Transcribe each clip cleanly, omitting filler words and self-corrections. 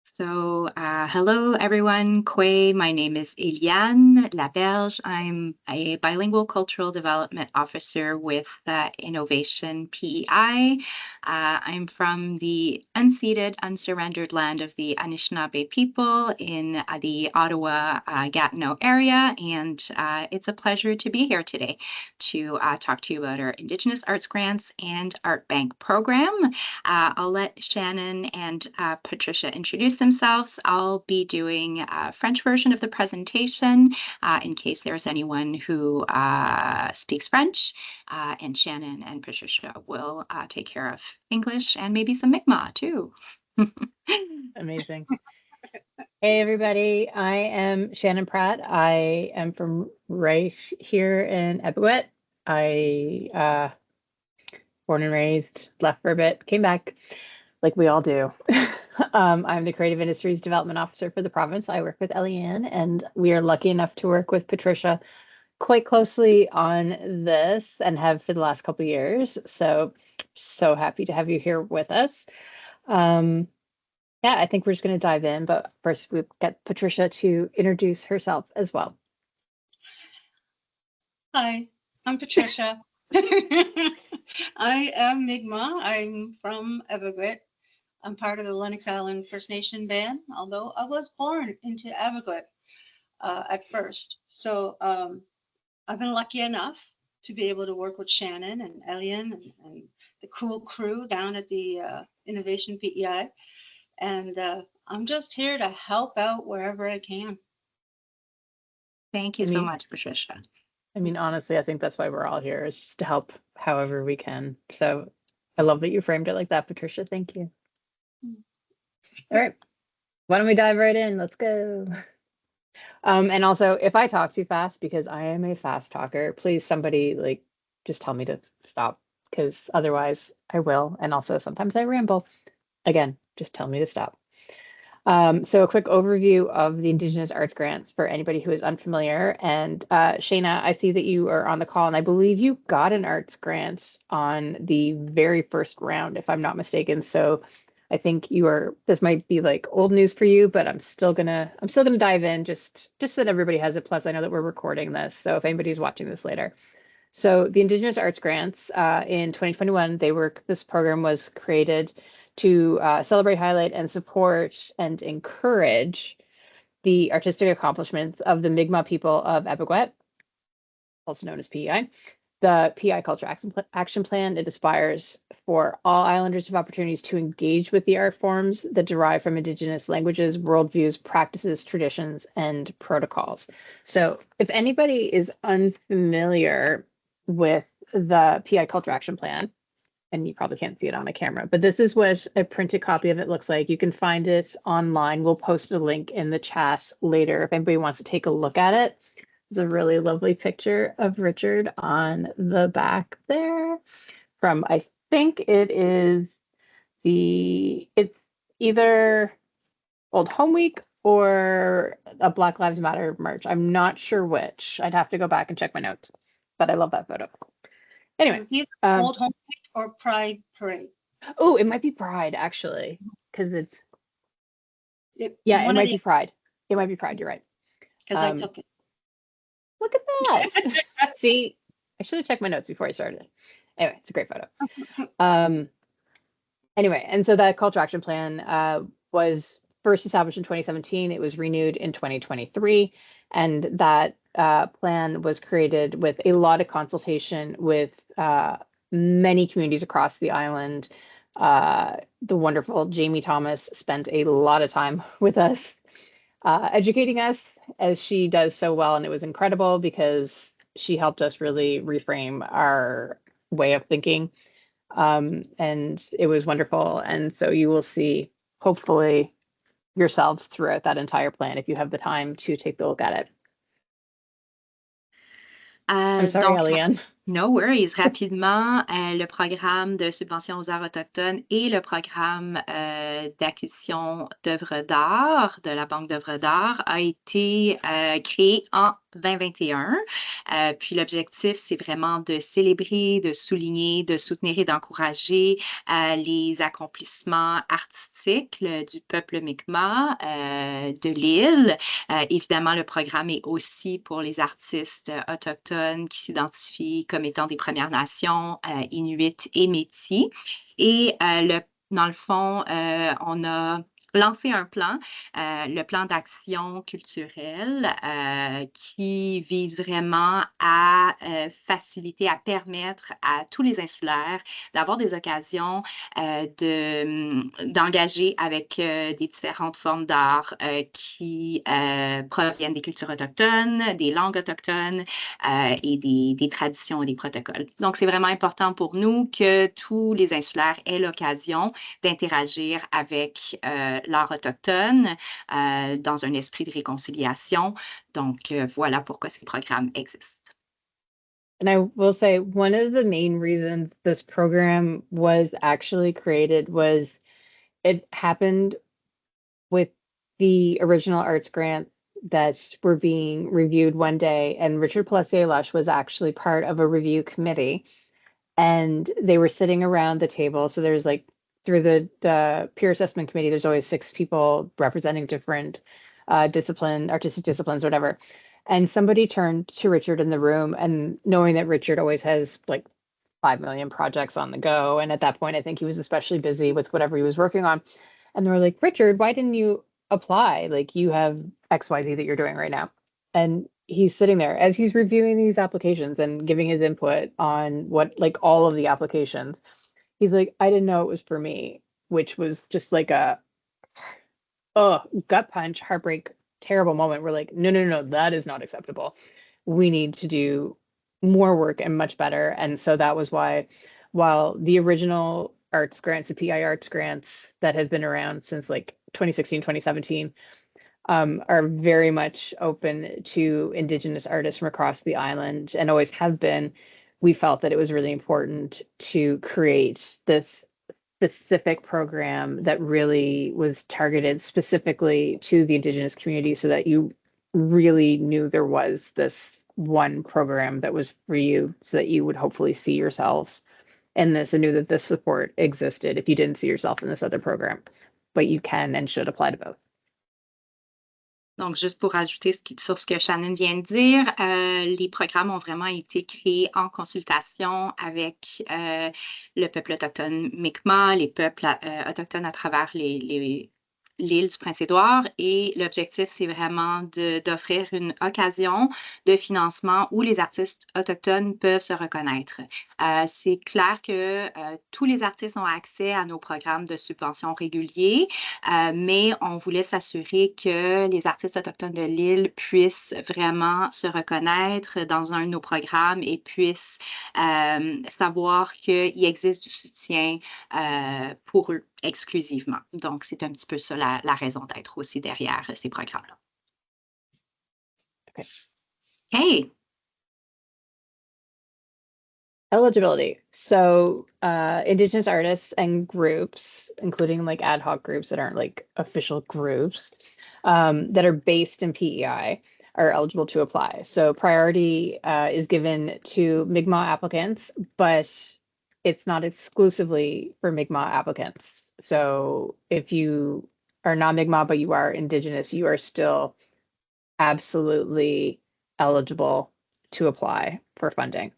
Hello everyone. Kwe, my name is Eliane Laberge. I'm a bilingual cultural development officer with Innovation PEI. I'm from the unceded, unsurrendered land of the Anishinaabe people in the Ottawa Gatineau area, and it's a pleasure to be here today to talk to you about our Indigenous Arts Grants and Art Bank program. I'll let Shannon and Patricia introduce themselves. I'll be doing a French version of the presentation in case there's anyone who speaks French. And Shannon and Patricia will take care of English and maybe some Mi'kmaq too. Amazing. Hey, everybody. I am Shannon Pratt. I am from right here in Epigwet. I born and raised, left for a bit, came back like we all do. I'm the Creative Industries Development Officer for the province. I work with Eliane, and we are lucky enough to work with Patricia quite closely on this and have for the last couple of years. So happy to have you here with us. Yeah, I think we're just going to dive in, but first we've got Patricia to introduce herself as well. Hi, I'm Patricia. I am Mi'kmaq. I'm from Epigwet. I'm part of the Lennox Island First Nation band, although I was born into Epigwet at first. So I've been lucky enough to be able to work with Shannon and Eliane and the cool crew down at the Innovation PEI. And I'm just here to help out wherever I can. Thank you so much, Patricia. I mean, honestly, I think that's why we're all here, is just to help however we can. So I love that you framed it like that, Patricia. Thank you. All right. Why don't we dive right in? Let's go. And also, if I talk too fast, because I am a fast talker, please somebody just tell me to stop, because otherwise I will. And also sometimes I ramble. Again, just tell me to stop. So a quick overview of the Indigenous Arts Grants for anybody who is unfamiliar. And Shayna, I see that you are on the call, and I believe you got an arts grant on the very first round, if I'm not mistaken. So I think this might be like old news for you, but I'm still gonna dive in just so that everybody has it. Plus, I know that we're recording this, so if anybody's watching this later. So the Indigenous Arts Grants in 2021, this program was created to celebrate, highlight, and support and encourage the artistic accomplishments of the Mi'kmaq people of Epigwet, also known as PEI. The PEI Culture Action Plan, it aspires for all Islanders to have opportunities to engage with the art forms that derive from Indigenous languages, worldviews, practices, traditions, and protocols. So if anybody is unfamiliar with the PEI Culture Action Plan, and you probably can't see it on my camera, but this is what a printed copy of it looks like. You can find it online. We'll post a link in the chat later if anybody wants to take a look at it. It's a really lovely picture of Richard on the back there from, I think it's either Old Home Week or a Black Lives Matter march. I'm not sure which. I'd have to go back and check my notes, but I love that photo. Anyway, Old Home Week or Pride Parade. Oh, it might be Pride actually, because it might be Pride. It might be Pride. You're right. Because I took it. Look at that. See, I should have checked my notes before I started. Anyway, it's a great photo. Anyway, and so that Culture Action Plan was first established in 2017. It was renewed in 2023, and that plan was created with a lot of consultation with many communities across the island. The wonderful Jamie Thomas spent a lot of time with us, educating us, as she does so well, and it was incredible because she helped us really reframe our way of thinking, and it was wonderful. And so you will see, hopefully, yourselves throughout that entire plan if you have the time to take a look at it. I'm sorry, Eliane. No worries. Rapidement, le programme de subvention aux arts autochtones et le programme d'acquisition d'œuvres d'art de la Banque d'œuvres d'art a été créé en 2021. Puis l'objectif, c'est vraiment de célébrer, de souligner, de soutenir et d'encourager les accomplissements artistiques du peuple Mi'kmaq de l'île. Évidemment, le programme est aussi pour les artistes autochtones qui s'identifient comme étant des Premières Nations, Inuits et Métis. Et dans le fond, on a lancé un plan, le plan d'action culturelle qui vise vraiment à faciliter, à permettre à tous les insulaires d'avoir des occasions d'engager avec des différentes formes d'art qui proviennent des cultures autochtones, des langues autochtones et des traditions et des protocoles. Donc, c'est vraiment important pour nous que tous les insulaires aient l'occasion d'interagir avec l'art autochtone dans un esprit de réconciliation. Donc, voilà pourquoi ces programmes existent. And I will say one of the main reasons this program was actually created was it happened with the original arts grant that were being reviewed one day, and Richard Pelletier Lush was actually part of a review committee, and they were sitting around the table. So there's like through the peer assessment committee, there's always 6 people representing different artistic disciplines, whatever. And somebody turned to Richard in the room, and knowing that Richard always has like 5 million projects on the go, and at that point, I think he was especially busy with whatever he was working on. And they were like, Richard, why didn't you apply? Like, you have XYZ that you're doing right now. And he's sitting there as he's reviewing these applications and giving his input on what, like, all of the applications. He's like, I didn't know it was for me, which was just like a gut punch, heartbreak, terrible moment. We're like, no, no, no, that is not acceptable. We need to do more work and much better. And so that was why, while the original arts grants, the PI arts grants that have been around since like 2016, 2017, are very much open to Indigenous artists from across the island and always have been, we felt that it was really important to create this specific program that really was targeted specifically to the Indigenous community so that you really knew there was this one program that was for you so that you would hopefully see yourselves in this and knew that this support existed if you didn't see yourself in this other program. But you can and should apply to both. Donc, juste pour ajouter sur ce que Shannon vient de dire, les programmes ont vraiment été créés en consultation avec le peuple autochtone Mi'kmaq, les peuples autochtones à travers l'île du Prince-Édouard. Et l'objectif, c'est vraiment d'offrir une occasion de financement où les artistes autochtones peuvent se reconnaître. C'est clair que tous les artistes ont accès à nos programmes de subvention réguliers, mais on voulait s'assurer que les artistes autochtones de l'île puissent vraiment se reconnaître dans un de nos programmes et puissent savoir qu'il existe du soutien pour eux exclusivement. Donc, c'est un petit peu ça la raison d'être aussi derrière ces programmes-là. Okay. Hey! Eligibility. So Indigenous artists and groups, including like ad hoc groups that aren't like official groups, that are based in PEI are eligible to apply. So priority is given to Mi'kmaq applicants, but it's not exclusively for Mi'kmaq applicants. So if you are not Mi'kmaq, but you are Indigenous, you are still absolutely eligible to apply for funding.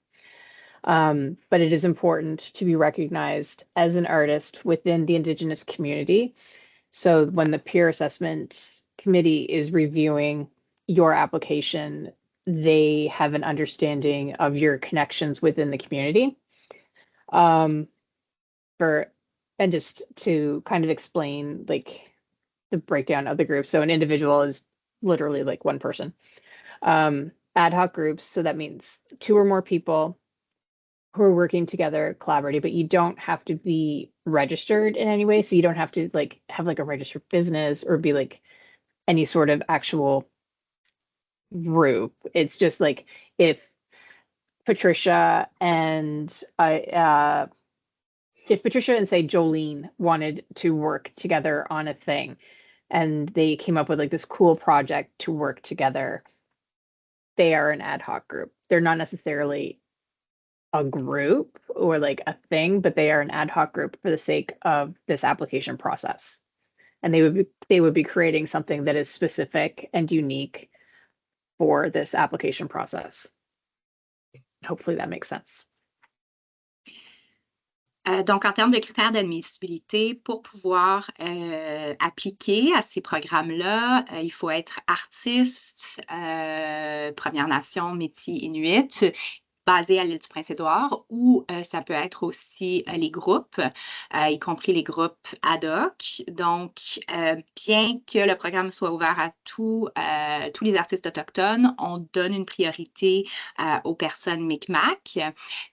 But it is important to be recognized as an artist within the Indigenous community. So when the peer assessment committee is reviewing your application, they have an understanding of your connections within the community. And just to kind of explain like the breakdown of the group. So an individual is literally like one person. Ad hoc groups, so that means 2 or more people who are working together, collaborating, but you don't have to be registered in any way. So you don't have to like have like a registered business or be like any sort of actual group. It's just like if Patricia and say Jolene wanted to work together on a thing and they came up with like this cool project to work together, they are an ad hoc group. They're not necessarily a group or like a thing, but they are an ad hoc group for the sake of this application process. And they would be creating something that is specific and unique for this application process. Hopefully that makes sense. Donc, en termes de critères d'admissibilité, pour pouvoir appliquer à ces programmes-là, il faut être artiste, Première Nation, Métis, Inuit, basé à l'île du Prince-Édouard, ou ça peut être aussi les groupes, y compris les groupes ad hoc. Donc, bien que le programme soit ouvert à tous les artistes autochtones, on donne une priorité aux personnes Micmac.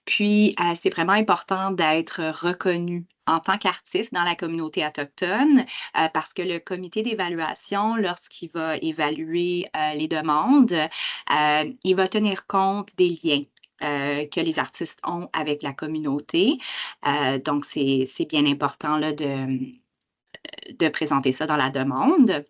Puis, c'est vraiment important d'être reconnu en tant qu'artiste dans la communauté autochtone, parce que le comité d'évaluation, lorsqu'il va évaluer les demandes, il va tenir compte des liens que les artistes ont avec la communauté. Donc, c'est bien important là, de présenter ça dans la demande.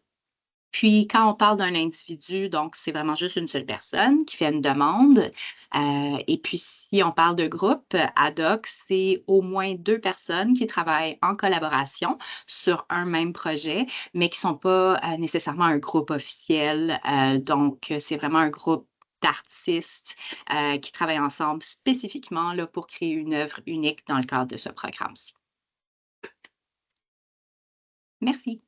Puis, quand on parle d'un individu, donc c'est vraiment juste une seule personne qui fait une demande. Et puis, si on parle de groupe, ad hoc, c'est au moins 2 personnes qui travaillent en collaboration sur un même projet, mais qui ne sont pas nécessairement un groupe officiel. Donc, c'est vraiment un groupe d'artistes qui travaillent ensemble spécifiquement là, pour créer une œuvre unique dans le cadre de ce programme-ci. Merci.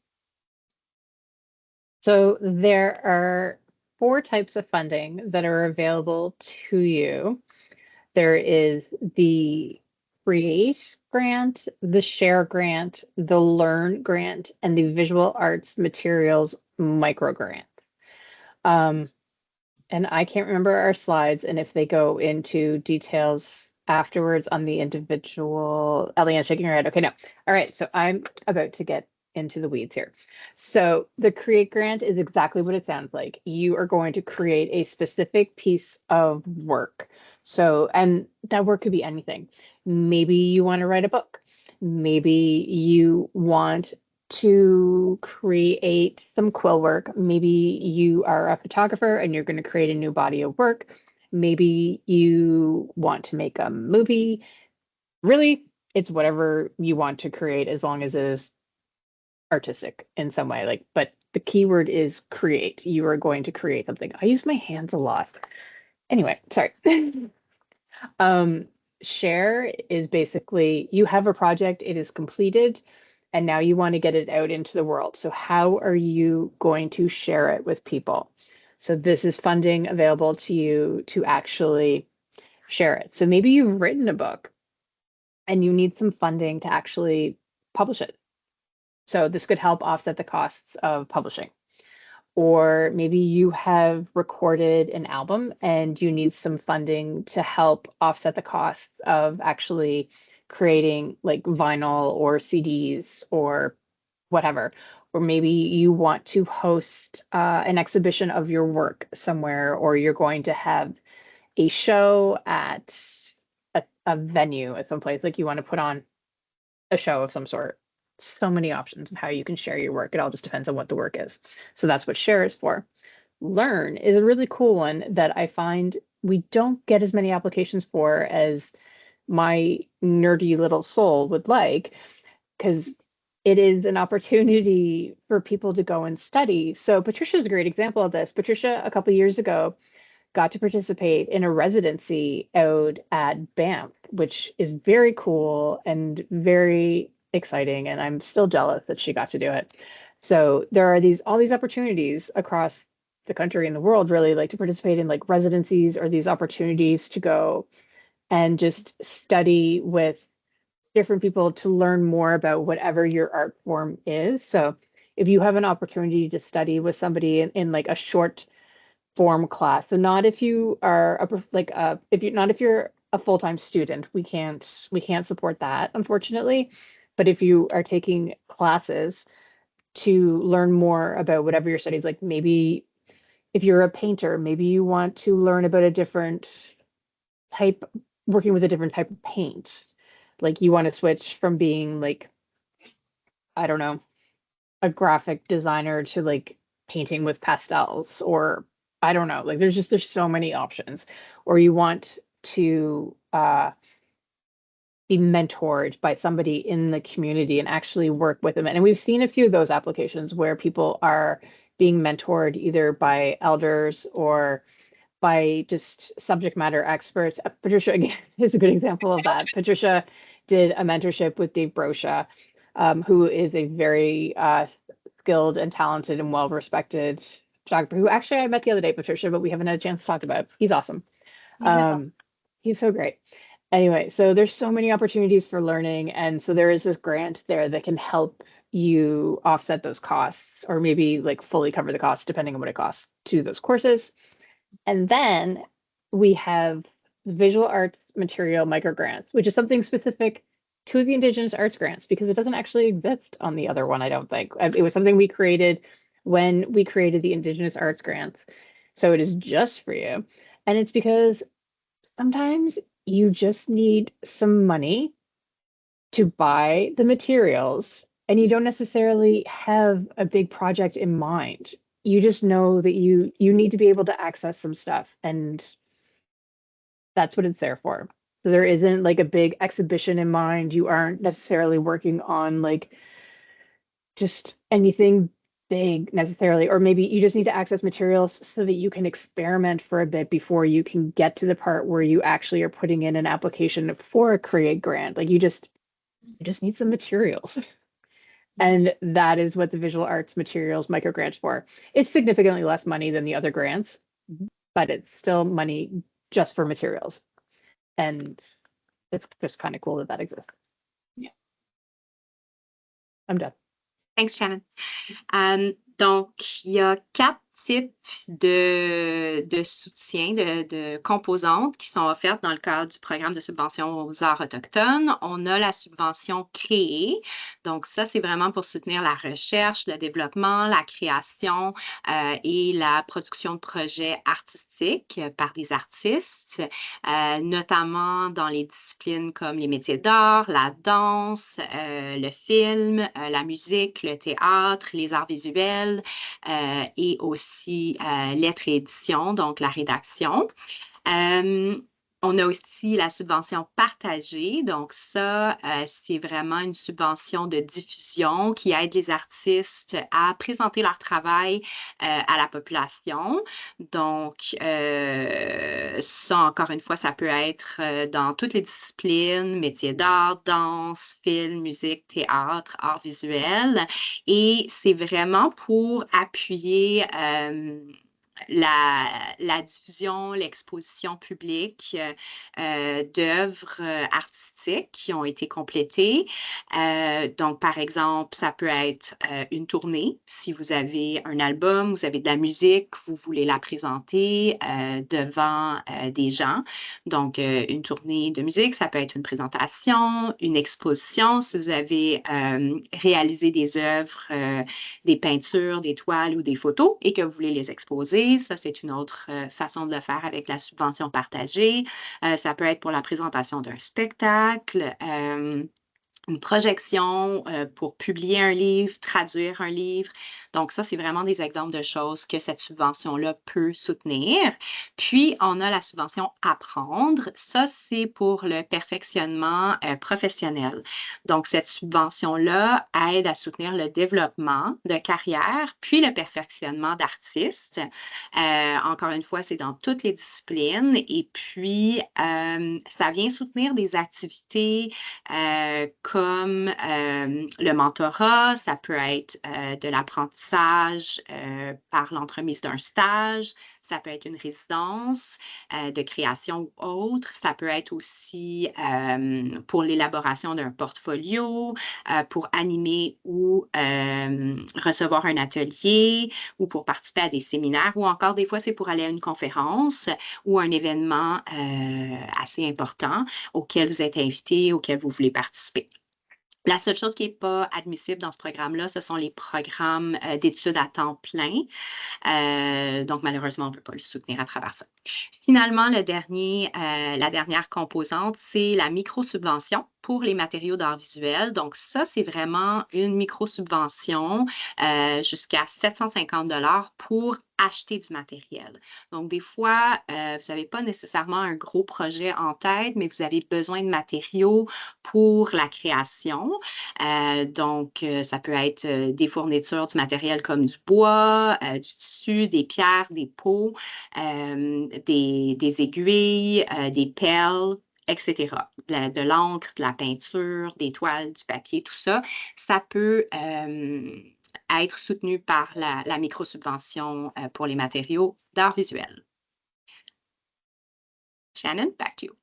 So there are 4 types of funding that are available to you. There is the Create grant, the Share grant, the Learn grant, and the Visual Arts Materials Micro grant. And I can't remember our slides and if they go into details afterwards on the individual. Eliane shaking her head. Okay, no. All right, so I'm about to get into the weeds here. So the Create grant is exactly what it sounds like. You are going to create a specific piece of work. So, and that work could be anything. Maybe you want to write a book. Maybe you want to create some quill work. Maybe you are a photographer and you're going to create a new body of work. Maybe you want to make a movie. Really, it's whatever you want to create as long as it is artistic in some way. Like, but the keyword is create. You are going to create something. I use my hands a lot. Anyway, sorry. Share is basically you have a project, it is completed, and now you want to get it out into the world. So how are you going to share it with people? So this is funding available to you to actually share it. So maybe you've written a book and you need some funding to actually publish it. So this could help offset the costs of publishing. Or maybe you have recorded an album and you need some funding to help offset the costs of actually creating like vinyl or CDs or whatever. Or maybe you want to host an exhibition of your work somewhere, or you're going to have a show at a venue at some place, like you want to put on a show of some sort. So many options of how you can share your work. It all just depends on what the work is. So that's what Share is for. Learn is a really cool one that I find we don't get as many applications for as my nerdy little soul would like, because it is an opportunity for people to go and study. So Patricia's a great example of this. Patricia, a couple of years ago, got to participate in a residency out at Banff, which is very cool and very exciting. And I'm still jealous that she got to do it. So there are all these opportunities across the country and the world, really, like to participate in like residencies or these opportunities to go and just study with different people to learn more about whatever your art form is. So if you have an opportunity to study with somebody in like a short form class. So not if you are if you're a full-time student, we can't support that, unfortunately. But if you are taking classes to learn more about whatever your studies, like maybe if you're a painter, maybe you want to learn about working with a different type of paint. Like you want to switch from being like, I don't know, a graphic designer to like painting with pastels or I don't know. Like there's so many options. Or you want to be mentored by somebody in the community and actually work with them. And we've seen a few of those applications where people are being mentored either by elders or by just subject matter experts. Patricia, again, is a good example of that. Patricia did a mentorship with Dave Brosha, who is a very skilled and talented and well-respected photographer who actually I met the other day, Patricia, but we haven't had a chance to talk about. He's awesome. He's so great. Anyway, so there's so many opportunities for learning. And so there is this grant there that can help you offset those costs or maybe like fully cover the costs depending on what it costs to those courses. And then we have the visual arts material micro grants, which is something specific to the Indigenous arts grants because it doesn't actually exist on the other one, I don't think. It was something we created when we created the Indigenous arts grants. So it is just for you. And it's because sometimes you just need some money to buy the materials and you don't necessarily have a big project in mind. You just know that you need to be able to access some stuff and that's what it's there for. So there isn't like a big exhibition in mind. You aren't necessarily working on like just anything big necessarily, or maybe you just need to access materials so that you can experiment for a bit before you can get to the part where you actually are putting in an application for a create grant. Like you just need some materials. And that is what the visual arts materials micro grants for. It's significantly less money than the other grants, but it's still money just for materials. And it's just kind of cool that that exists. Yeah. I'm done. Thanks, Shannon. Donc, il y a 4 types de soutien, de composantes qui sont offertes dans le cadre du programme de subvention aux arts autochtones. On a la subvention créée. Donc, ça, c'est vraiment pour soutenir la recherche, le développement, la création et la production de projets artistiques par des artistes, notamment dans les disciplines comme les métiers d'art, la danse, le film, la musique, le théâtre, les arts visuels et aussi lettres et éditions, donc la rédaction. On a aussi la subvention partagée. Donc ça, c'est vraiment une subvention de diffusion qui aide les artistes à présenter leur travail à la population. Donc ça, encore une fois, ça peut être dans toutes les disciplines, métiers d'art, danse, film, musique, théâtre, art visuel. Et c'est vraiment pour appuyer la diffusion, l'exposition publique d'œuvres artistiques qui ont été complétées. Donc, par exemple, ça peut être une tournée. Si vous avez un album, vous avez de la musique, vous voulez la présenter devant des gens. Donc, une tournée de musique, ça peut être une présentation, une exposition. Si vous avez réalisé des œuvres, des peintures, des toiles ou des photos et que vous voulez les exposer, ça, c'est une autre façon de le faire avec la subvention partagée. Ça peut être pour la présentation d'un spectacle, une projection pour publier un livre, traduire un livre. Donc, ça, c'est vraiment des exemples de choses que cette subvention-là peut soutenir. Puis, on a la subvention Apprendre. Ça, c'est pour le perfectionnement professionnel. Donc, cette subvention-là aide à soutenir le développement de carrière, puis le perfectionnement d'artistes. Encore une fois, c'est dans toutes les disciplines. Et puis, ça vient soutenir des activités comme le mentorat, ça peut être de l'apprentissage par l'entremise d'un stage, ça peut être une résidence de création ou autre, ça peut être aussi pour l'élaboration d'un portfolio, pour animer ou recevoir un atelier ou pour participer à des séminaires ou encore des fois c'est pour aller à une conférence ou un événement assez important auquel vous êtes invité, auquel vous voulez participer. La seule chose qui n'est pas admissible dans ce programme-là, ce sont les programmes d'études à temps plein. Donc, malheureusement, on ne peut pas le soutenir à travers ça. Finalement, la dernière composante, c'est la micro-subvention pour les matériaux d'art visuel. Donc, ça, c'est vraiment une micro-subvention jusqu'à 750 $ pour acheter du matériel. Donc, des fois, vous n'avez pas nécessairement un gros projet en tête, mais vous avez besoin de matériaux pour la création. Donc, ça peut être des fournitures, du matériel comme du bois, du tissu, des pierres, des pots, des aiguilles, des pelles, etc. De l'encre, de la peinture, des toiles, du papier, tout ça. Ça peut être soutenu par la microsubvention pour les matériaux d'art visuel. Shannon, back to you.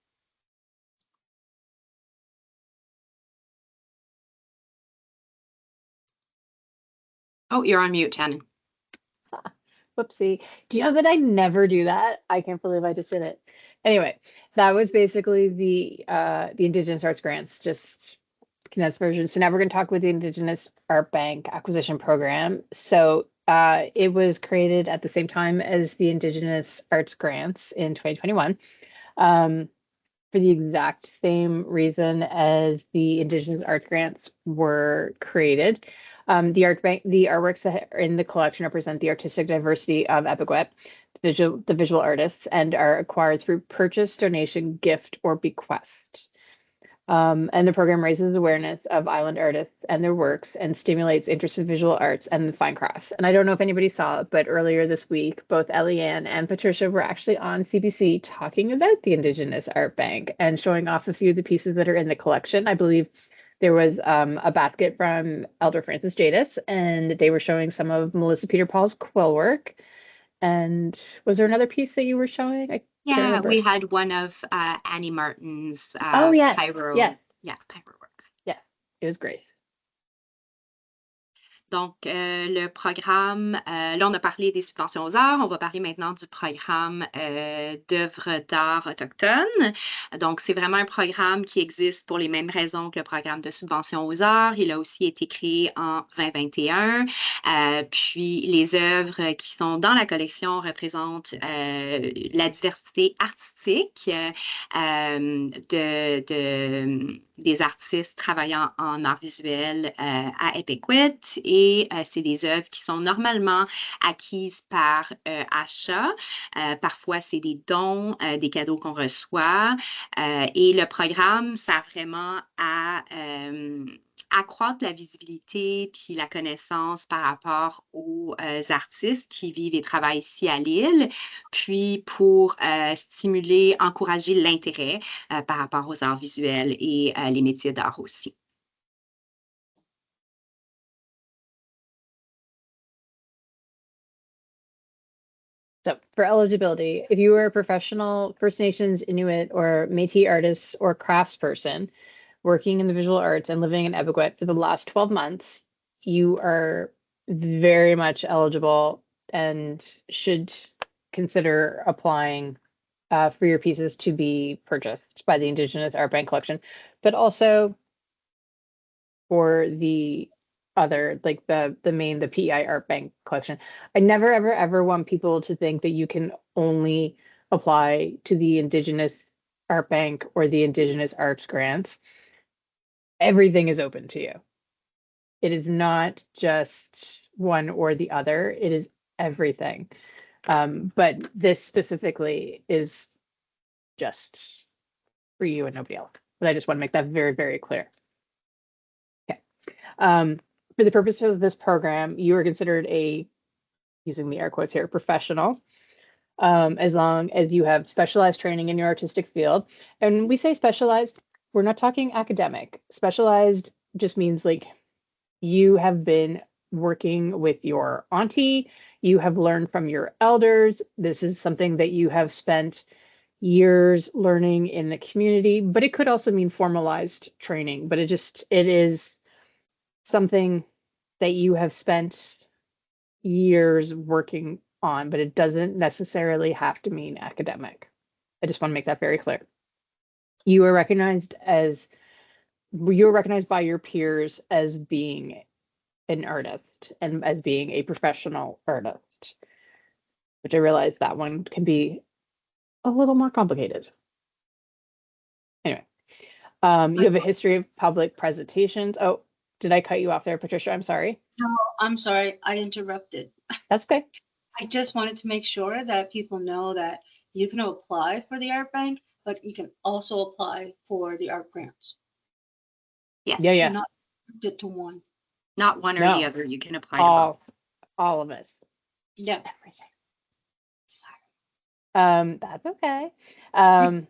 Oh, you're on mute, Shannon. Whoopsie. Do you know that I never do that? I can't believe I just did it. Anyway, that was basically the Indigenous Arts Grants, just condensed version. So now we're going to talk with the Indigenous Art Bank Acquisition Program. So it was created at the same time as the Indigenous Arts Grants in 2021. For the exact same reason as the Indigenous Arts Grants were created. The artworks that are in the collection represent the artistic diversity of Epigwet, the visual artists, and are acquired through purchase, donation, gift, or bequest. And the program raises awareness of island artists and their works and stimulates interest in visual arts and the fine crafts. And I don't know if anybody saw it, but earlier this week, both Eliane and Patricia were actually on CBC talking about the Indigenous Art Bank and showing off a few of the pieces that are in the collection. I believe there was a basket from Elder Francis Jadis, and they were showing some of Melissa Peter Paul's quill work. And was there another piece that you were showing? I can't Yeah, remember. we had one of Annie Martin's Oh, yeah. pyro. Yeah. Yeah, pyro works. Yeah, it was great. Donc, le programme, là, on a parlé des subventions aux arts. On va parler maintenant du programme d'œuvres d'art autochtones. Donc, c'est vraiment un programme qui existe pour les mêmes raisons que le programme de subvention aux arts. Il a aussi été créé en 2021. Puis, les œuvres qui sont dans la collection représentent la diversité artistique des artistes travaillant en art visuel à Epicwit et c'est des œuvres qui sont normalement acquises par achat. Parfois, c'est des dons, des cadeaux qu'on reçoit et le programme sert vraiment à accroître la visibilité puis la connaissance par rapport aux artistes qui vivent et travaillent ici à l'île, puis pour stimuler, encourager l'intérêt par rapport aux arts visuels et les métiers d'art aussi. So for eligibility, if you are a professional First Nations, Inuit, or Métis artist or craftsperson working in the visual arts and living in Epigwet for the last 12 months, you are very much eligible and should consider applying for your pieces to be purchased by the Indigenous Art Bank collection, but also for the other, like the PEI Art Bank collection. I never, ever want people to think that you can only apply to the Indigenous Art Bank or the Indigenous Arts Grants. Everything is open to you. It is not just one or the other, it is everything. But this specifically is just for you and nobody else. But I just want to make that very, very clear. Okay. For the purpose of this program, you are considered using the air quotes here, professional, as long as you have specialized training in your artistic field. And we say specialized, we're not talking academic. Specialized just means like you have been working with your auntie, you have learned from your elders. This is something that you have spent years learning in the community, but it could also mean formalized training, but it is something that you have spent years working on, but it doesn't necessarily have to mean academic. I just want to make that very clear. You are recognized by your peers as being an artist and as being a professional artist, which I realize that one can be a little more complicated. Anyway, you have a history of public presentations. Oh, did I cut you off there, Patricia? I'm sorry. No, I'm sorry, I interrupted. That's okay. I just wanted to make sure that people know that you can apply for the art bank, but you can also apply for the art grants. Yeah, Yes, You're yeah. not restricted to one. not one or the No, other. You can apply to both. all of it. Yeah. Everything. That's okay. Um,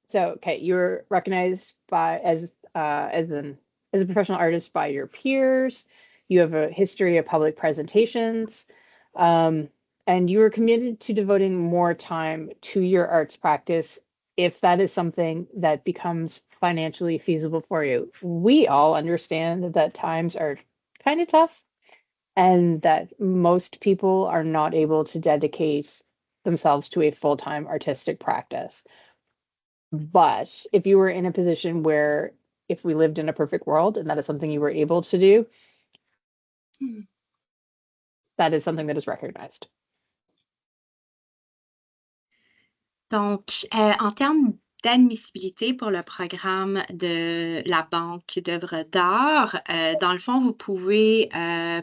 so okay, you're recognized by as a professional artist by your peers. You have a history of public presentations, um, and you are committed to devoting more time to your arts practice if that is something that becomes financially feasible for you. We all understand that times are kind of tough and that most people are not able to dedicate themselves to a full-time artistic practice. But if you were in a position where if we lived in a perfect world and that is something you were able to do, Hmm. that is something that is recognized. Donc, en termes d'admissibilité pour le programme de la Banque d'œuvres d'art, dans le fond, vous pouvez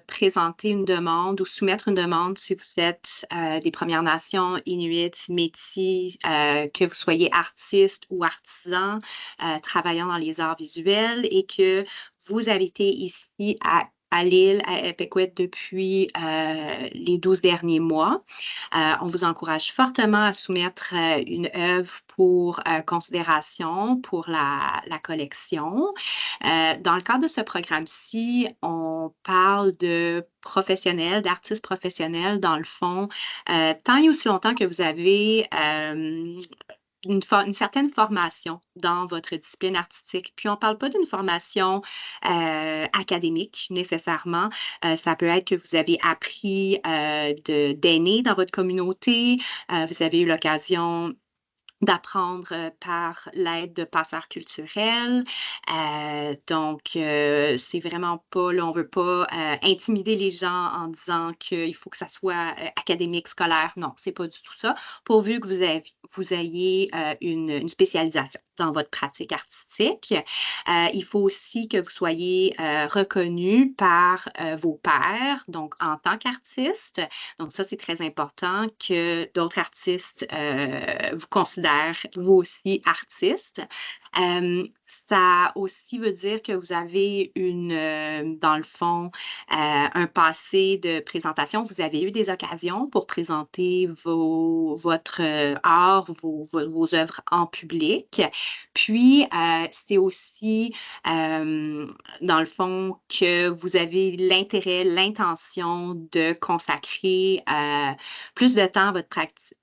présenter une demande ou soumettre une demande si vous êtes des Premières Nations, Inuits, Métis, que vous soyez artiste ou artisan travaillant dans les arts visuels et que vous habitez ici à l'île, à Epecouet, depuis les 12 derniers mois. On vous encourage fortement à soumettre une œuvre pour considération pour la collection. Dans le cadre de ce programme-ci, on parle de professionnels, d'artistes professionnels, dans le fond, tant et aussi longtemps que vous avez une certaine formation dans votre discipline artistique. Puis on ne parle pas d'une formation académique nécessairement. Ça peut être que vous avez appris d'aînés dans votre communauté, vous avez eu l'occasion d'apprendre par l'aide de passeurs culturels. C'est vraiment pas, là, on veut pas intimider les gens en disant qu'il faut que ça soit académique, scolaire. Non, c'est pas du tout ça. Pourvu que vous ayez une spécialisation dans votre pratique artistique. Il faut aussi que vous soyez reconnu par vos pairs, donc en tant qu'artiste. Donc ça, c'est très important que d'autres artistes vous considèrent vous aussi artiste. Ça aussi veut dire que vous avez dans le fond, un passé de présentation. Vous avez eu des occasions pour présenter votre art, vos œuvres en public. Puis, c'est aussi, dans le fond, que vous avez l'intérêt, l'intention de consacrer plus de temps à votre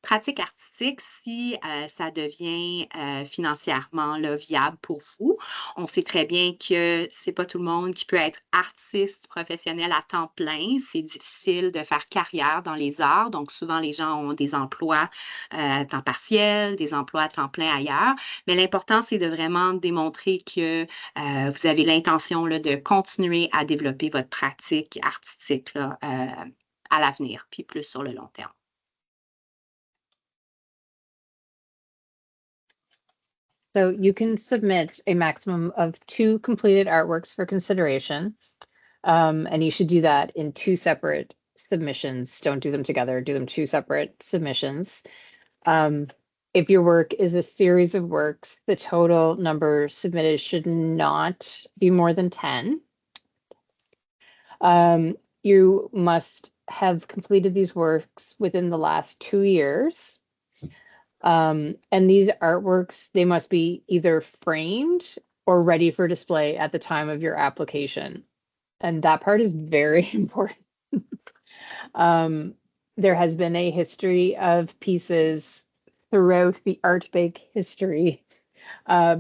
pratique artistique si ça devient financièrement là, viable pour vous. On sait très bien que c'est pas tout le monde qui peut être artiste professionnel à temps plein. C'est difficile de faire carrière dans les arts. Donc, souvent, les gens ont des emplois à temps partiel, des emplois à temps plein ailleurs. Mais l'important, c'est de vraiment démontrer que vous avez l'intention là, de continuer à développer votre pratique artistique là, à l'avenir, puis plus sur le long terme. So you can submit a maximum of 2 completed artworks for consideration. And you should do that in 2 separate submissions. Don't do them together, do them 2 separate submissions. If your work is a series of works, the total number submitted should not be more than 10. You must have completed these works within the last 2 years. And these artworks, they must be either framed or ready for display at the time of your application. And that part is very important. There has been a history of pieces throughout the art bank history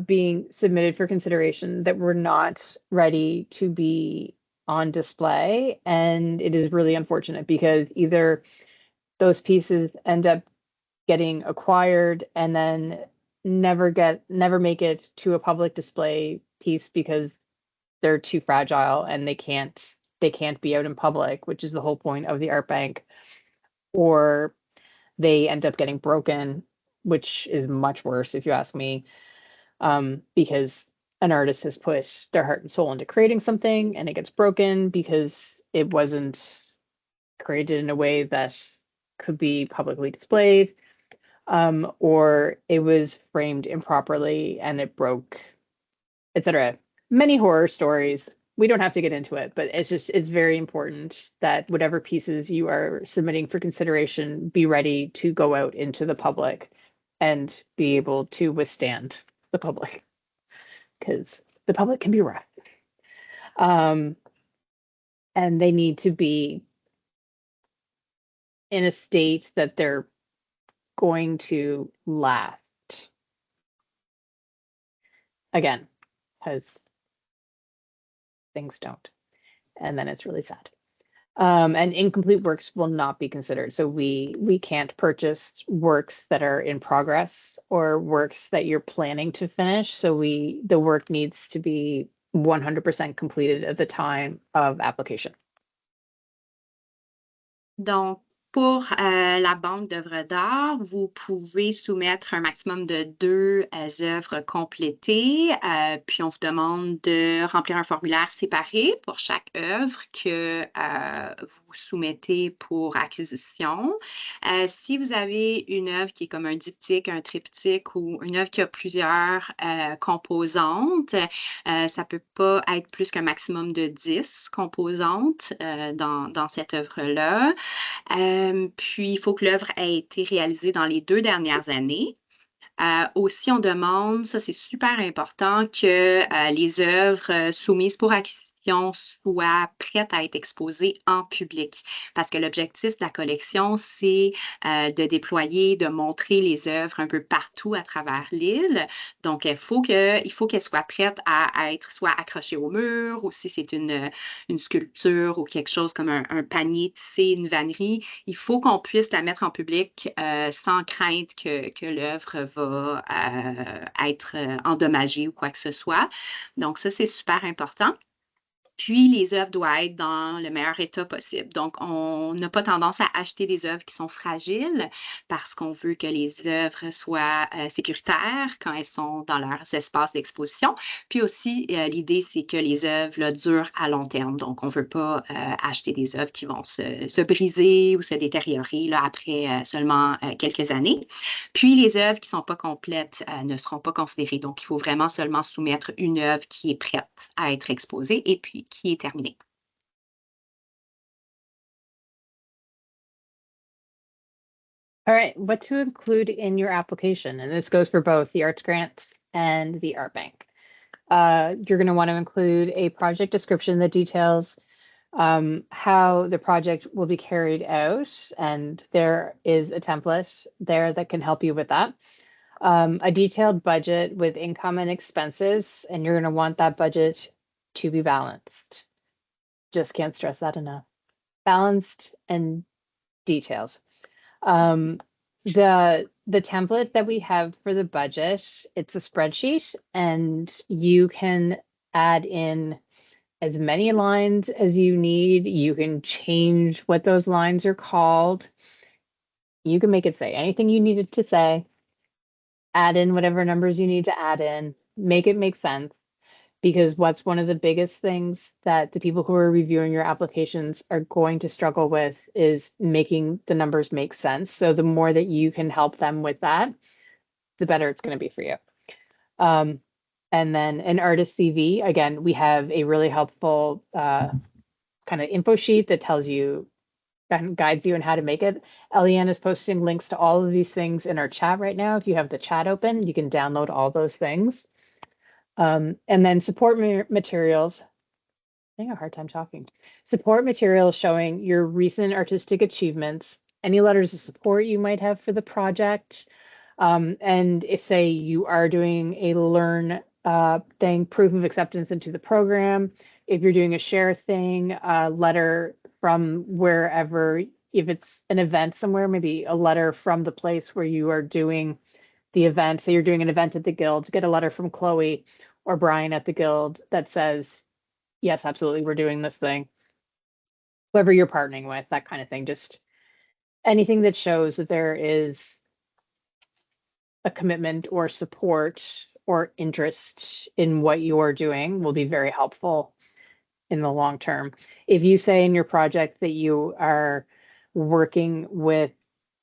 being submitted for consideration that were not ready to be on display. And it is really unfortunate because either those pieces end up getting acquired and then never make it to a public display piece because they're too fragile and they can't be out in public, which is the whole point of the art bank, or they end up getting broken, which is much worse if you ask me, because an artist has put their heart and soul into creating something and it gets broken because it wasn't created in a way that could be publicly displayed, or it was framed improperly and it broke, etc. Many horror stories. We don't have to get into it, but it's very important that whatever pieces you are submitting for consideration be ready to go out into the public and be able to withstand the public, because the public can be rough. And they need to be in a state that they're going to last. Again, because things don't. And then it's really sad. And incomplete works will not be considered. So we can't purchase works that are in progress or works that you're planning to finish. So the work needs to be 100% completed at the time of application. Donc, pour la banque d'œuvres d'art, vous pouvez soumettre un maximum de 2 œuvres complétées. Puis, on vous demande de remplir un formulaire séparé pour chaque œuvre que vous soumettez pour acquisition. Si vous avez une œuvre qui est comme un diptyque, un triptyque ou une œuvre qui a plusieurs composantes, ça ne peut pas être plus qu'un maximum de 10 composantes dans cette œuvre-là. Puis, il faut que l'œuvre ait été réalisée dans les 2 dernières années. Aussi, on demande, ça c'est super important, que les œuvres soumises pour acquisition soient prêtes à être exposées en public. Parce que l'objectif de la collection, c'est de déployer, de montrer les œuvres un peu partout à travers l'île. Donc, il faut qu'elles soient prêtes à être soit accrochées au mur, ou si c'est une sculpture ou quelque chose comme un panier tissé, une vannerie, il faut qu'on puisse la mettre en public sans crainte que l'œuvre va être endommagée ou quoi que ce soit. Donc, ça, c'est super important. Puis, les œuvres doivent être dans le meilleur état possible. Donc, on n'a pas tendance à acheter des œuvres qui sont fragiles parce qu'on veut que les œuvres soient sécuritaires quand elles sont dans leurs espaces d'exposition. Puis aussi, l'idée, c'est que les œuvres là, durent à long terme. Donc, on ne veut pas acheter des œuvres qui vont se briser ou se détériorer là, après seulement quelques années. Puis, les œuvres qui ne sont pas complètes ne seront pas considérées. Donc, il faut vraiment seulement soumettre une œuvre qui est prête à être exposée et puis qui est terminée. All right, what to include in your application? And this goes for both the arts grants and the art bank. You're going to want to include a project description that details how the project will be carried out. And there is a template there that can help you with that. A detailed budget with income and expenses, and you're going to want that budget to be balanced. Just can't stress that enough. Balanced and details. The template that we have for the budget, it's a spreadsheet, and you can add in as many lines as you need. You can change what those lines are called. You can make it say anything you needed to say, add in whatever numbers you need to add in, make it make sense. Because what's one of the biggest things that the people who are reviewing your applications are going to struggle with is making the numbers make sense. So the more that you can help them with that, the better it's going to be for you. And then an artist CV, again, we have a really helpful kind of info sheet that tells you and guides you on how to make it. Eliane is posting links to all of these things in our chat right now. If you have the chat open, you can download all those things. And then support materials. I'm having a hard time talking. Support materials showing your recent artistic achievements, any letters of support you might have for the project. And if, say, you are doing a learn thing, proof of acceptance into the program, if you're doing a share thing, a letter from wherever, if it's an event somewhere, maybe a letter from the place where you are doing the event. Say you're doing an event at the Guild, get a letter from Chloe or Brian at the Guild that says, yes, absolutely, we're doing this thing. Whoever you're partnering with, that kind of thing. Just anything that shows that there is a commitment or support or interest in what you're doing will be very helpful in the long term. If you say in your project that you are working with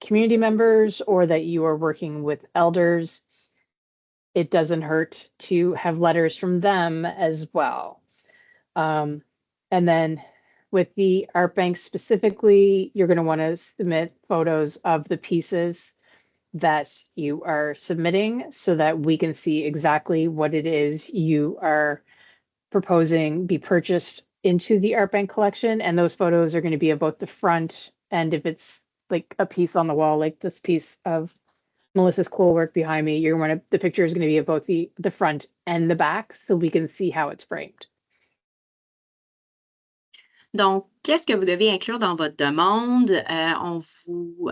community members or that you are working with elders, it doesn't hurt to have letters from them as well. And then with the art bank specifically, you're going to want to submit photos of the pieces that you are submitting so that we can see exactly what it is you are proposing be purchased into the art bank collection. And those photos are going to be of both the front and if it's like a piece on the wall, like this piece of Melissa's cool work behind me, the picture is going to be of both the front and the back so we can see how it's framed. Donc, qu'est-ce que vous devez inclure dans votre demande? On vous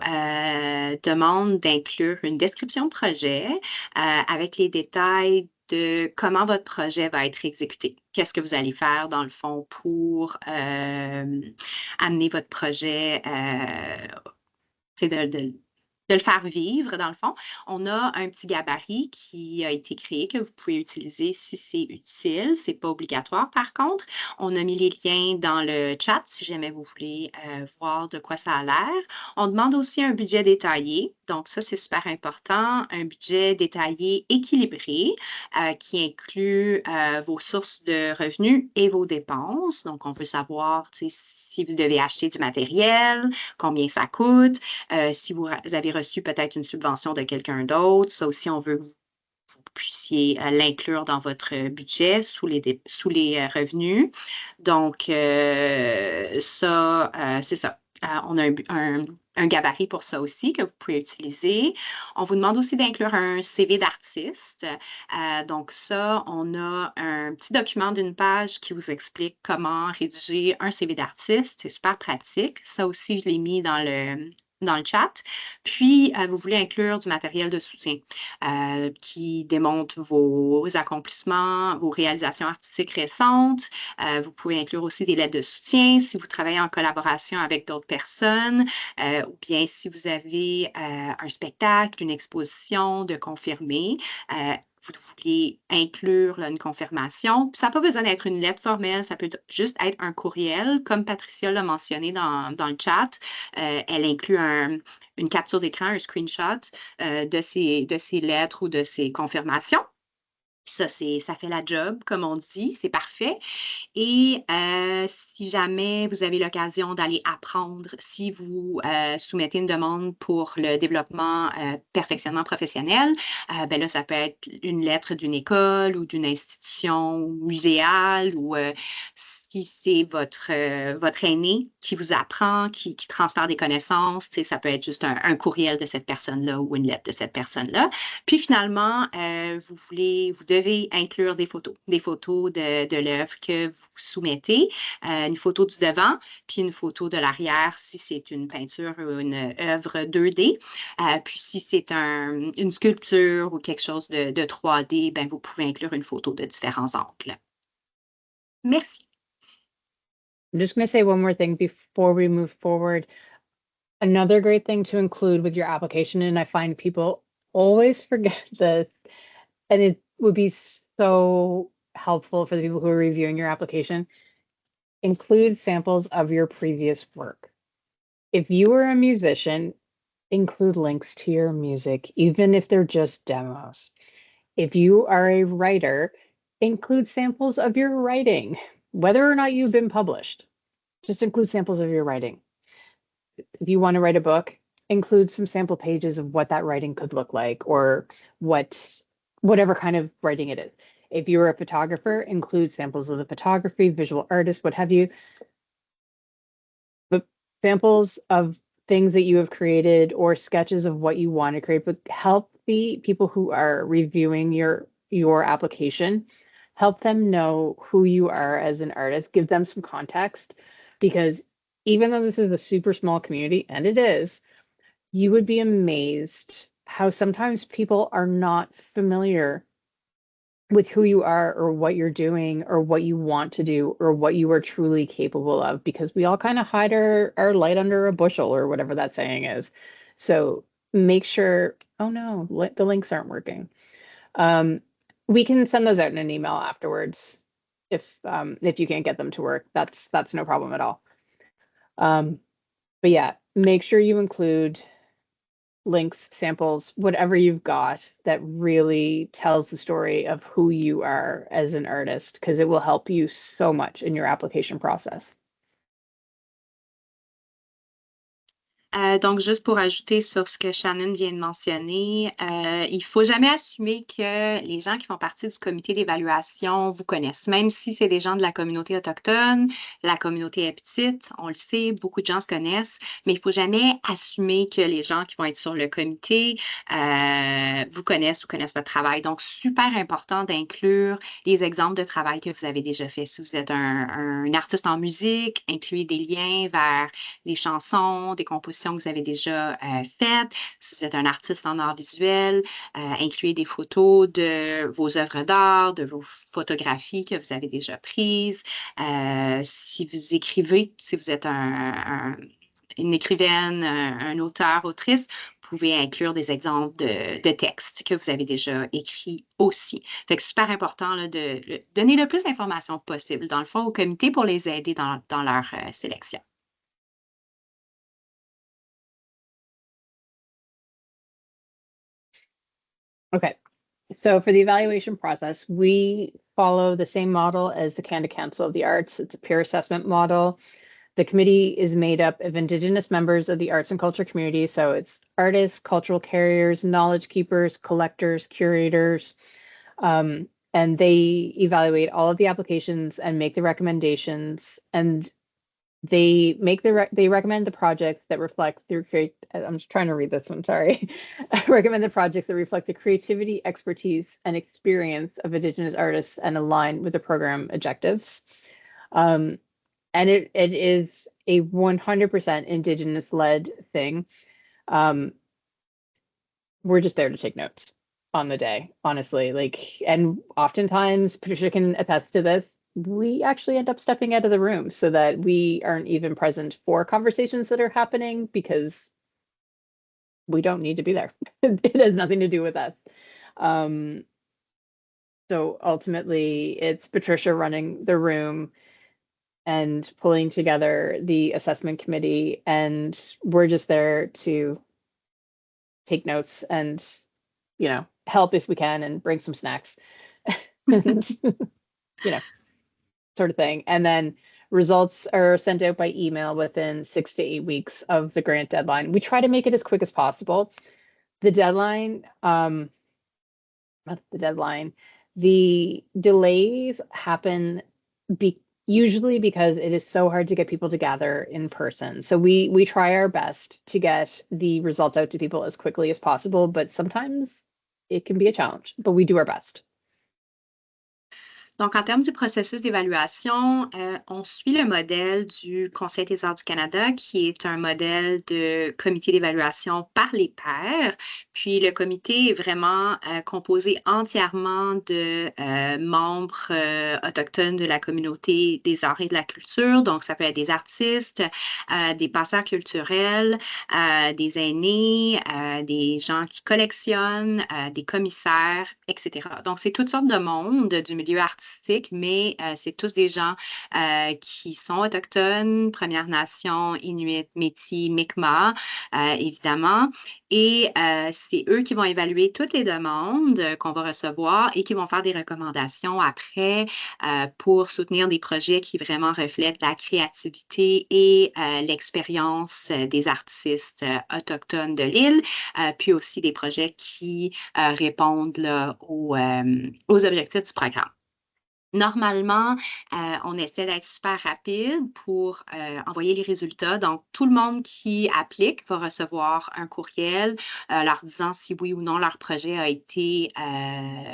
demande d'inclure une description de projet avec les détails de comment votre projet va être exécuté. Qu'est-ce que vous allez faire, dans le fond, pour amener votre projet, de le faire vivre, dans le fond. On a un petit gabarit qui a été créé que vous pouvez utiliser si c'est utile. C'est pas obligatoire, par contre. On a mis les liens dans le chat si jamais vous voulez voir de quoi ça a l'air. On demande aussi un budget détaillé. Donc, ça, c'est super important. Un budget détaillé équilibré qui inclut vos sources de revenus et vos dépenses. Donc, on veut savoir si vous devez acheter du matériel, combien ça coûte, si vous avez reçu peut-être une subvention de quelqu'un d'autre. Ça aussi, on veut que vous puissiez l'inclure dans votre budget sous les revenus. Donc, ça, c'est ça. On a un gabarit pour ça aussi que vous pouvez utiliser. On vous demande aussi d'inclure un CV d'artiste. Donc ça, on a un petit document d'une page qui vous explique comment rédiger un CV d'artiste. C'est super pratique. Ça aussi, je l'ai mis dans le chat. Puis, vous voulez inclure du matériel de soutien qui démontre vos accomplissements, vos réalisations artistiques récentes. Vous pouvez inclure aussi des lettres de soutien si vous travaillez en collaboration avec d'autres personnes ou bien si vous avez un spectacle, une exposition de confirmer. Vous voulez inclure là, une confirmation. Puis ça n'a pas besoin d'être une lettre formelle, ça peut juste être un courriel, comme Patricia l'a mentionné dans le chat. Elle inclut une capture d'écran, un screenshot de ces lettres ou de ces confirmations. Puis ça fait la job, comme on dit, c'est parfait. Et si jamais vous avez l'occasion d'aller apprendre, si vous soumettez une demande pour le développement perfectionnement professionnel, ben là, ça peut être une lettre d'une école ou d'une institution muséale ou si c'est votre aîné qui vous apprend, qui transfère des connaissances, ça peut être juste un courriel de cette personne-là ou une lettre de cette personne-là. Puis finalement, vous devez inclure des photos de l'œuvre que vous soumettez, une photo du devant, puis une photo de l'arrière si c'est une peinture ou une œuvre 2D. Puis si c'est une sculpture ou quelque chose de 3D, ben, vous pouvez inclure une photo de différents angles. Merci. I'm just going to say one more thing before we move forward. Another great thing to include with your application, and I find people always forget this, and it would be so helpful for the people who are reviewing your application, include samples of your previous work. If you are a musician, include links to your music, even if they're just demos. If you are a writer, include samples of your writing, whether or not you've been published. Just include samples of your writing. If you want to write a book, include some sample pages of what that writing could look like or whatever kind of writing it is. If you're a photographer, include samples of the photography, visual artist, what have you. But samples of things that you have created or sketches of what you want to create, but help the people who are reviewing your application, help them know who you are as an artist, give them some context, because even though this is a super small community, and it is, you would be amazed how sometimes people are not familiar with who you are or what you're doing or what you want to do or what you are truly capable of, because we all kind of hide our light under a bushel or whatever that saying is. So make sure, oh no, the links aren't working. We can send those out in an email afterwards if you can't get them to work. That's no problem at all. But yeah, make sure you include links, samples, whatever you've got that really tells the story of who you are as an artist, because it will help you so much in your application process. Donc, juste pour ajouter sur ce que Shannon vient de mentionner, il faut jamais assumer que les gens qui font partie du comité d'évaluation vous connaissent, même si c'est des gens de la communauté autochtone. La communauté est petite, on le sait, beaucoup de gens se connaissent, mais il faut jamais assumer que les gens qui vont être sur le comité vous connaissent ou connaissent votre travail. Donc, super important d'inclure des exemples de travail que vous avez déjà fait. Si vous êtes un artiste en musique, incluez des liens vers des chansons, des compositions que vous avez déjà faites. Si vous êtes un artiste en art visuel, incluez des photos de vos œuvres d'art, de vos photographies que vous avez déjà prises. Si vous écrivez, si vous êtes une écrivaine, un auteur, autrice, vous pouvez inclure des exemples de textes que vous avez déjà écrits aussi. Fait que c'est super important là, de donner le plus d'informations possible, dans le fond, au comité pour les aider dans leur sélection. Okay, so for the evaluation process, we follow the same model as the Canada Council of the Arts. It's a peer assessment model. The committee is made up of Indigenous members of the arts and culture community. So it's artists, cultural carriers, knowledge keepers, collectors, curators, and they evaluate all of the applications and make the recommendations. And they recommend the projects that reflect I'm just trying to read this one, sorry. Recommend the projects that reflect the creativity, expertise, and experience of Indigenous artists and align with the program objectives. And it is a 100% Indigenous led thing. We're just there to take notes on the day, honestly. And oftentimes, Patricia can attest to this, we actually end up stepping out of the room so that we aren't even present for conversations that are happening because we don't need to be there. It has nothing to do with us. So ultimately, it's Patricia running the room and pulling together the assessment committee, and we're just there to take notes and, help if we can and bring some snacks and, sort of thing. And then results are sent out by email within 6 to 8 weeks of the grant deadline. We try to make it as quick as possible. The deadline, not the deadline, the delays happen usually because it is so hard to get people to gather in person. So we try our best to get the results out to people as quickly as possible, but sometimes it can be a challenge, but we do our best. Donc, en termes du processus d'évaluation, on suit le modèle du Conseil des arts du Canada, qui est un modèle de comité d'évaluation par les pairs. Puis, le comité est vraiment composé entièrement de membres autochtones de la communauté des arts et de la culture. Donc, ça peut être des artistes, des passeurs culturels, des aînés, des gens qui collectionnent, des commissaires, etc. Donc, c'est toutes sortes de monde du milieu artistique, mais c'est tous des gens qui sont autochtones, Premières Nations, Inuit, Métis, Mi'kmaq, évidemment. Et c'est eux qui vont évaluer toutes les demandes qu'on va recevoir et qui vont faire des recommandations après pour soutenir des projets qui vraiment reflètent la créativité et l'expérience des artistes autochtones de l'île, puis aussi des projets qui répondent là, aux objectifs du programme. Normalement, on essaie d'être super rapide pour envoyer les résultats. Donc, tout le monde qui applique va recevoir un courriel leur disant si oui ou non leur projet a été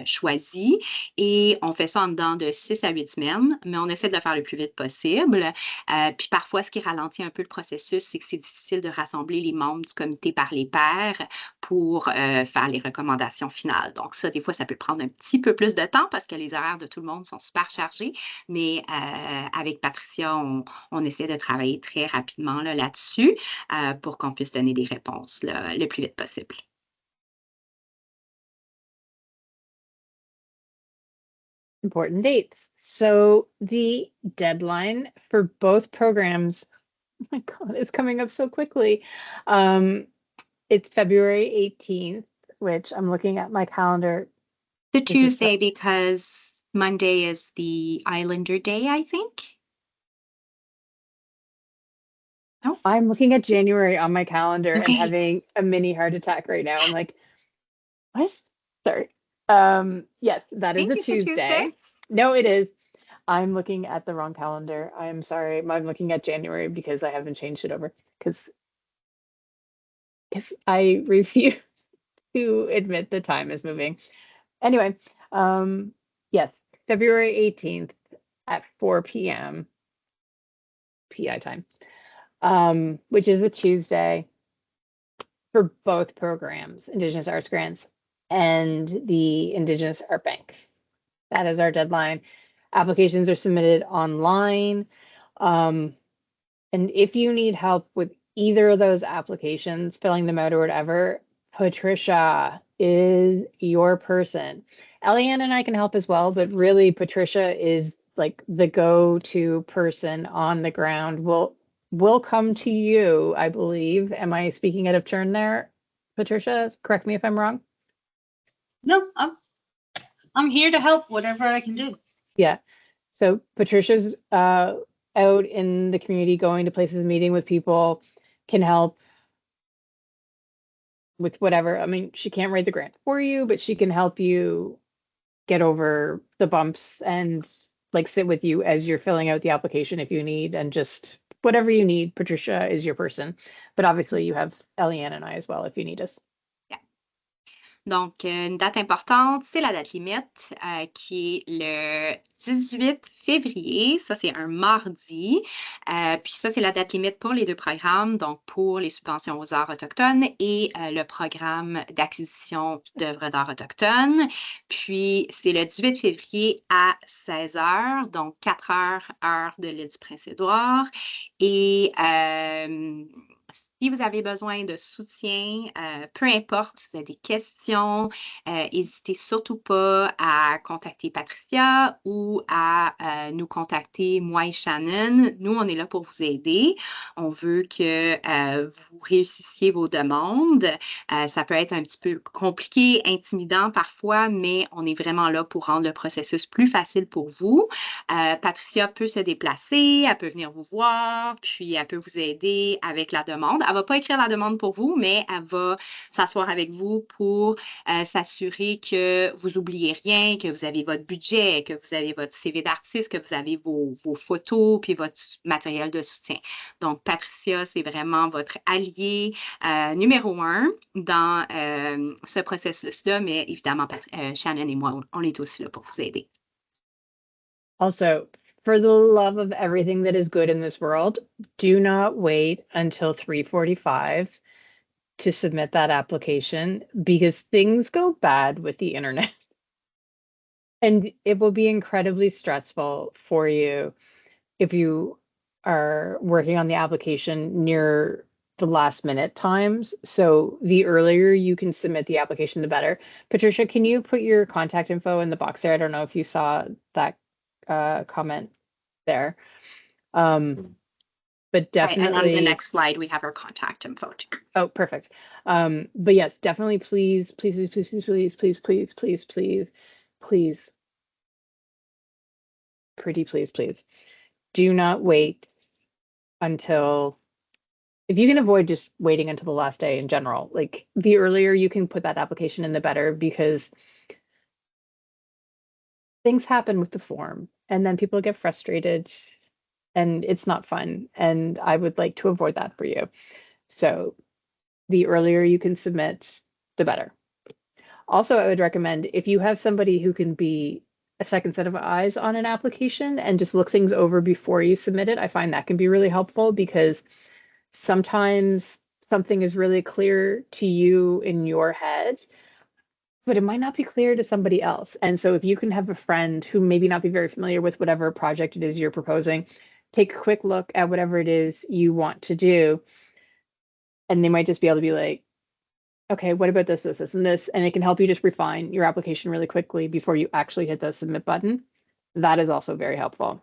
choisi. Et on fait ça en dedans de 6 à 8 semaines, mais on essaie de le faire le plus vite possible. Puis parfois, ce qui ralentit un peu le processus, c'est que c'est difficile de rassembler les membres du comité par les pairs pour faire les recommandations finales. Donc, ça, des fois, ça peut prendre un petit peu plus de temps parce que les horaires de tout le monde sont super chargé, mais avec Patricia, on essaie de travailler très rapidement là-dessus pour qu'on puisse donner des réponses là, le plus vite possible. Important dates. So the deadline for both programs, oh my God, it's coming up so quickly. It's February 18th, which I'm looking at my calendar. The This is Tuesday because Monday is the Islander Day, I think. No? I'm looking at January on my calendar and Okay. having a mini heart attack right now. I'm like, what? Sorry. Yes, that is a Think it's a Tuesday. Tuesday. No, it is. I'm looking at the wrong calendar. I'm sorry. I'm looking at January because I haven't changed it over because I refuse to admit the time is moving. Anyway, yes, February 18th at 4 p.m. PI time, which is a Tuesday for both programs, Indigenous Arts Grants and the Indigenous Art Bank. That is our deadline. Applications are submitted online. And if you need help with either of those applications, filling them out or whatever, Patricia is your person. Eliane and I can help as well, but really Patricia is like the go-to person on the ground. We'll come to you, I believe. Am I speaking out of turn there, Patricia? Correct me if I'm wrong. No, I'm here to help whatever I can do. Yeah. So Patricia's out in the community, going to places, meeting with people, can help with whatever. I mean, she can't write the grant for you, but she can help you get over the bumps and like sit with you as you're filling out the application if you need, and just whatever you need, Patricia is your person. But obviously you have Eliane and I as well if you need us. Yeah. Donc, une date importante, c'est la date limite qui est le 18 février. Ça, c'est un mardi. Puis ça, c'est la date limite pour les deux programmes, donc pour les subventions aux arts autochtones et le programme d'acquisition d'œuvres d'art autochtones. Puis, c'est le 18 février à 16 heures, donc 4 heures, heure de l'île du Prince-Édouard. Et si vous avez besoin de soutien, peu importe si vous avez des questions, n'hésitez surtout pas à contacter Patricia ou à nous contacter, moi et Shannon. Nous, on est là pour vous aider. On veut que vous réussissiez vos demandes. Ça peut être un petit peu compliqué, intimidant parfois, mais on est vraiment là pour rendre le processus plus facile pour vous. Patricia peut se déplacer, elle peut venir vous voir, puis elle peut vous aider avec la demande. Elle ne va pas écrire la demande pour vous, mais elle va s'asseoir avec vous pour s'assurer que vous n'oubliez rien, que vous avez votre budget, que vous avez votre CV d'artiste, que vous avez vos photos, puis votre matériel de soutien. Donc, Patricia, c'est vraiment votre allié numéro 1 dans ce processus-là, mais évidemment, Shannon et moi, on est aussi là pour vous aider. Also, for the love of everything that is good in this world, do not wait until 3:45 to submit that application, because things go bad with the internet. And it will be incredibly stressful for you if you are working on the application near the last minute times. So the earlier you can submit the application, the better. Patricia, can you put your contact info in the box there? I don't know if you saw that comment there. But definitely. And on the next slide, we have our contact info too. Oh, perfect. But yes, definitely please, please, please, please, please, please, please, please, please, please, pretty please, please, do not wait until, if you can avoid just waiting until the last day in general, like the earlier you can put that application in, the better, because things happen with the form and then people get frustrated and it's not fun. And I would like to avoid that for you. So the earlier you can submit, the better. Also, I would recommend, if you have somebody who can be a second set of eyes on an application and just look things over before you submit it, I find that can be really helpful, because sometimes something is really clear to you in your head, but it might not be clear to somebody else. And so if you can have a friend who maybe not be very familiar with whatever project it is you're proposing, take a quick look at whatever it is you want to do, and they might just be able to be like, okay, what about this, this, this, and this? And it can help you just refine your application really quickly before you actually hit the submit button. That is also very helpful.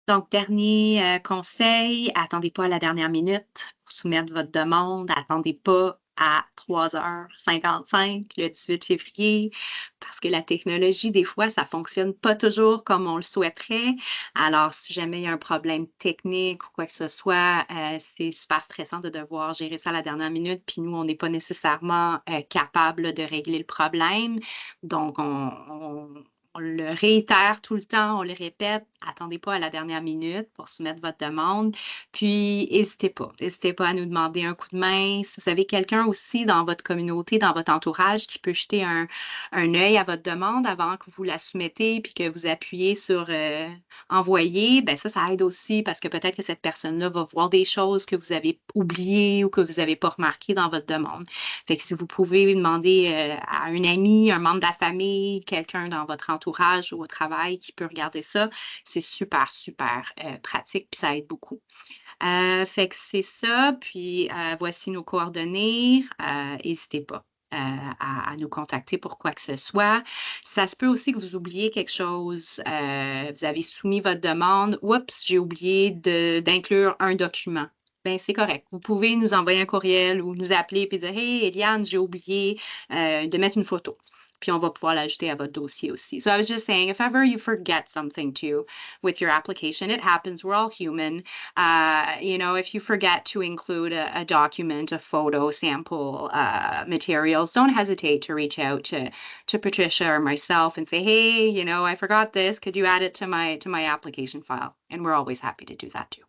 Donc, dernier conseil, attendez pas à la dernière minute pour soumettre votre demande. Attendez pas à 3h55 le 18 février parce que la technologie, des fois, ça fonctionne pas toujours comme on le souhaiterait. Alors, si jamais il y a un problème technique ou quoi que ce soit, c'est super stressant de devoir gérer ça à la dernière minute. Puis nous, on n'est pas nécessairement capable de régler le problème. Donc, on le réitère tout le temps, on le répète. Attendez pas à la dernière minute pour soumettre votre demande. Puis, n'hésitez pas à nous demander un coup de main. Si vous avez quelqu'un aussi dans votre communauté, dans votre entourage qui peut jeter un œil à votre demande avant que vous la soumettez puis que vous appuyez sur envoyer, ben ça aide aussi parce que peut-être que cette personne-là va voir des choses que vous avez oubliées ou que vous n'avez pas remarquées dans votre demande. Fait que si vous pouvez demander à un ami, un membre de la famille, quelqu'un dans votre entourage ou au travail qui peut regarder ça, c'est super, super pratique, puis ça aide beaucoup. Fait que c'est ça, puis voici nos coordonnées. N'hésitez pas à nous contacter pour quoi que ce soit. Ça se peut aussi que vous oubliez quelque chose. Vous avez soumis votre demande. Oups, j'ai oublié d'inclure un document. Ben, c'est correct. Vous pouvez nous envoyer un courriel ou nous appeler et dire Hey, Eliane, j'ai oublié de mettre une photo. Puis on va pouvoir l'ajouter à votre dossier aussi. So I was just saying, if ever you forget something too with your application, it happens. We're all human. If you forget to include a document, a photo, sample materials, don't hesitate to reach out to Patricia or myself and say, hey, I forgot this. Could you add it to my application file? And we're always happy to do that too.